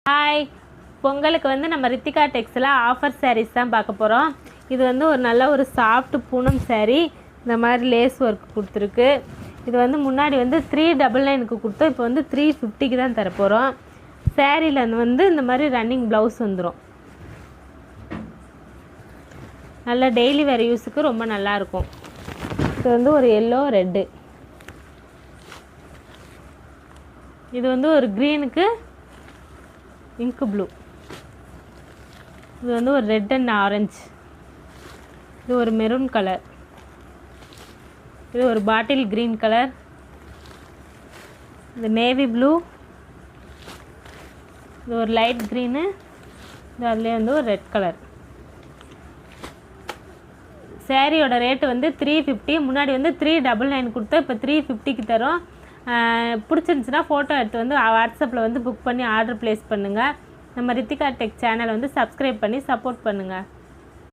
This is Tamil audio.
ஹாய், பொங்கலுக்கு வந்து நம்ம ரித்திகா டெக்ஸில் ஆஃபர் சாரீஸ் தான் பார்க்க போகிறோம். இது வந்து ஒரு நல்ல ஒரு சாஃப்ட் பூனம் சாரீ. இந்த மாதிரி லேஸ் ஒர்க் கொடுத்துருக்கு. இது வந்து முன்னாடி வந்து 399க்கு கொடுத்தோம். இப்போ வந்து 350க்கு தான் தரப்போகிறோம். சாரியில் வந்து இந்த மாதிரி ரன்னிங் ப்ளவுஸ் வந்துடும். நல்ல டெய்லி வேர் யூஸுக்கு ரொம்ப நல்லாயிருக்கும். இது வந்து ஒரு எல்லோ ரெட்டு, இது வந்து ஒரு க்ரீனுக்கு இங்க் ப்ளூ, இது வந்து ஒரு ரெட் அண்ட் ஆரஞ்சு, இது ஒரு மெரூன் கலர், இது ஒரு பாட்டில் க்ரீன் கலர், இது நேவி ப்ளூ, இது ஒரு லைட் க்ரீனு, இது அதுலேயே வந்து ஒரு ரெட் கலர். சாரியோட ரேட்டு வந்து 350. முன்னாடி வந்து 399 கொடுத்தோம். இப்போ 350க்கு தரோம். பிடிச்சிருந்துச்சுன்னா ஃபோட்டோ எடுத்து வந்து வாட்ஸ்அப்பில் வந்து புக் பண்ணி ஆர்டர் ப்ளேஸ் பண்ணுங்கள். நம்ம ரித்திகா டெக் சேனலை வந்து சப்ஸ்கிரைப் பண்ணி சப்போர்ட் பண்ணுங்கள்.